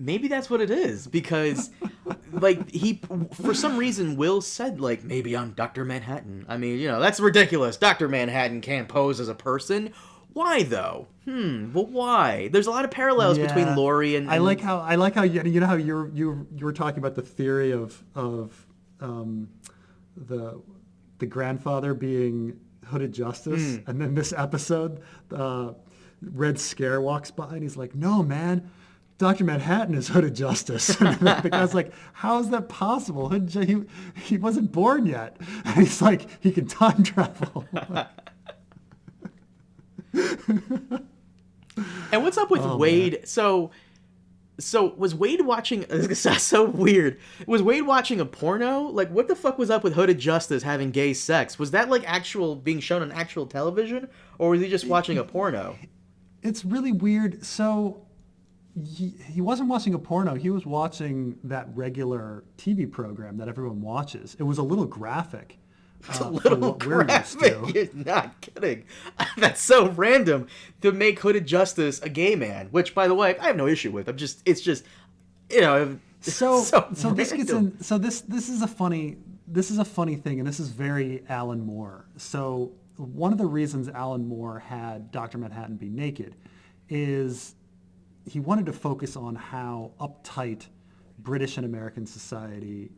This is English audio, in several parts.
maybe that's what it is, because like for some reason Will said like, maybe I'm Dr. Manhattan. I mean, that's ridiculous. Dr. Manhattan can't pose as a person. Why though? Well, why? There's a lot of parallels between Laurie and I like how how you were talking about the theory of the grandfather being Hooded Justice, and then this episode, Red Scare walks by and he's like, "No, man, Dr. Manhattan is Hooded Justice." And the guy's like, "How is that possible? He wasn't born yet." And he's like, "He can time travel." And what's up with Wade? Man. So was Wade watching? That's so weird. Was Wade watching a porno? Like, what the fuck was up with Hooded Justice having gay sex? Was that like being shown on actual television, or was he just watching a porno? It's really weird. So he wasn't watching a porno. He was watching that regular TV program that everyone watches. It was a little graphic. It's a little graphic. You're not kidding. That's so random to make Hooded Justice a gay man, which, by the way, I have no issue with. It's just so this gets in. So this is a funny thing, and this is very Alan Moore. So one of the reasons Alan Moore had Dr. Manhattan be naked is he wanted to focus on how uptight British and American society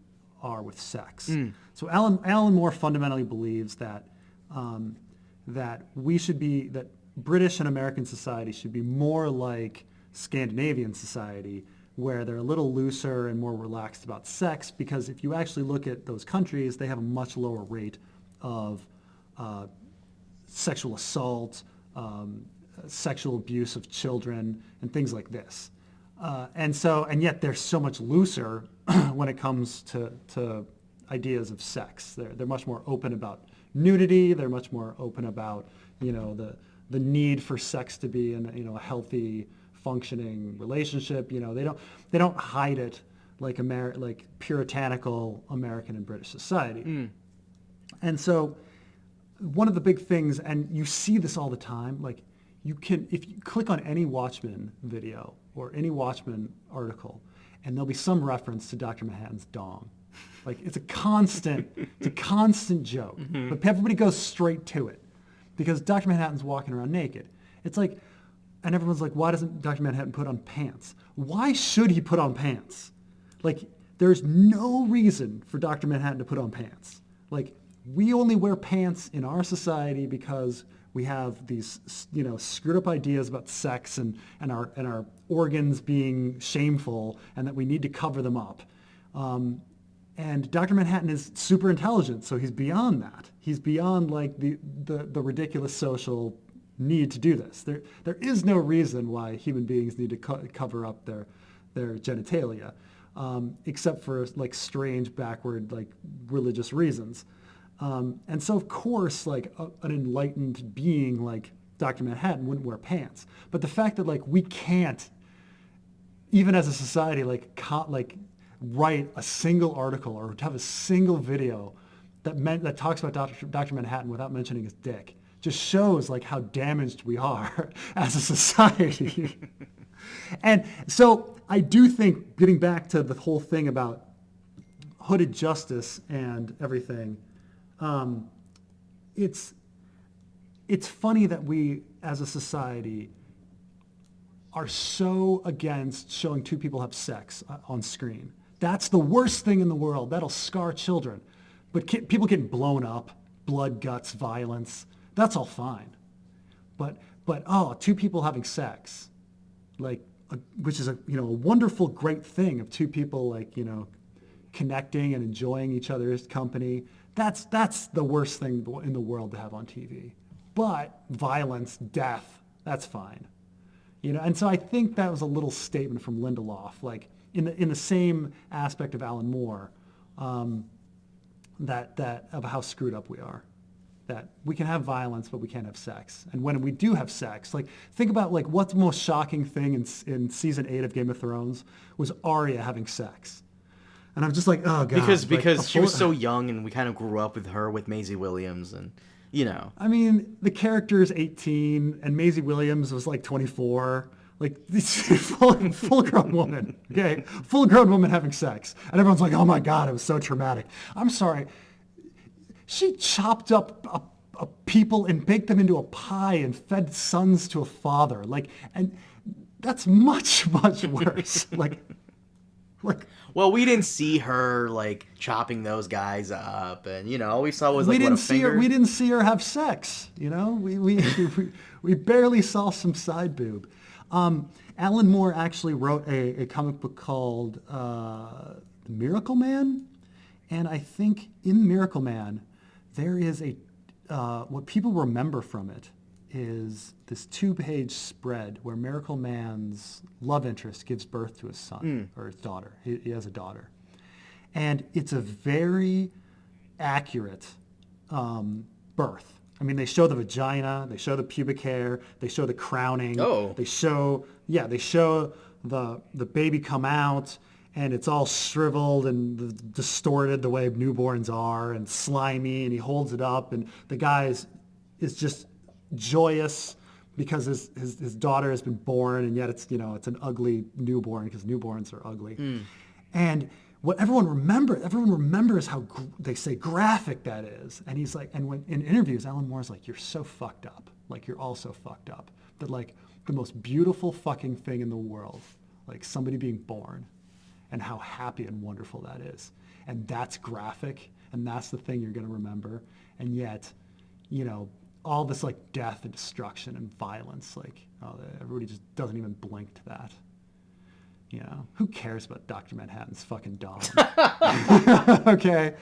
are with sex. So Alan Moore fundamentally believes that that British and American society should be more like Scandinavian society, where they're a little looser and more relaxed about sex, because if you actually look at those countries, they have a much lower rate of sexual assault, sexual abuse of children, and things like this. And yet they're so much looser when it comes to ideas of sex. They're much more open about nudity. They're much more open about the need for sex to be in a healthy, functioning relationship. They don't hide it like puritanical American and British society. And so one of the big things, and you see this all the time, like if you click on any Watchmen video or any Watchmen article, and there'll be some reference to Dr. Manhattan's dong. Like, it's a constant joke. But everybody goes straight to it because Dr. Manhattan's walking around naked. It's like, and everyone's like, why doesn't Dr. Manhattan put on pants? Why should he put on pants? Like, there's no reason for Dr. Manhattan to put on pants. Like, we only wear pants in our society because we have these, screwed up ideas about sex and our organs being shameful, and that we need to cover them up. And Dr. Manhattan is super intelligent, so he's beyond that. He's beyond like the ridiculous social need to do this. There is no reason why human beings need to cover up their genitalia, except for like strange backward like religious reasons. And so, of course, like an enlightened being like Dr. Manhattan wouldn't wear pants. But the fact that like we can't, even as a society, like write a single article or have a single video that talks about Dr. Manhattan without mentioning his dick just shows like how damaged we are as a society. And so I do think, getting back to the whole thing about Hooded Justice and everything, it's funny that we as a society are so against showing two people have sex on screen. That's the worst thing in the world. That'll scar children. But people getting blown up, blood, guts, violence, that's all fine. But two people having sex, like, which is a wonderful, great thing of two people like, connecting and enjoying each other's company. That's the worst thing in the world to have on TV. But violence, death, that's fine. And so I think that was a little statement from Lindelof, like in the same aspect of Alan Moore, that of how screwed up we are. That we can have violence, but we can't have sex. And when we do have sex, like think about like what's the most shocking thing in season 8 of Game of Thrones was Arya having sex. And I'm just like, oh god, because she was so young, and we kind of grew up with her with Maisie Williams, and I mean, the character is 18, and Maisie Williams was like 24. Like this full-grown woman, okay? Full-grown woman having sex. And everyone's like, oh my God, it was so traumatic. I'm sorry. She chopped up people and baked them into a pie and fed sons to a father. Like, and that's much, much worse. like. Well, we didn't see her like chopping those guys up, and all we saw was like we what, a finger. We didn't see her have sex. We barely saw some side boob. Alan Moore actually wrote a comic book called The Miracle Man, and I think in Miracle Man there is what people remember from it is this 2-page spread where Miracle Man's love interest gives birth to his son or his daughter. He has a daughter. And it's a very accurate birth. I mean, they show the vagina, they show the pubic hair, they show the crowning. Oh. They show the baby come out, and it's all shriveled and distorted the way newborns are, and slimy, and he holds it up, and the guy is just joyous because his daughter has been born, and yet it's an ugly newborn because newborns are ugly. And what everyone remembers how they say graphic that is. And he's like, and when in interviews, Alan Moore's like, you're so fucked up. Like, you're all so fucked up. That like the most beautiful fucking thing in the world, like somebody being born, and how happy and wonderful that is. And that's graphic, and that's the thing you're going to remember. And yet, all this like death and destruction and violence, like everybody just doesn't even blink to that. Who cares about Dr. Manhattan's fucking dog? Okay.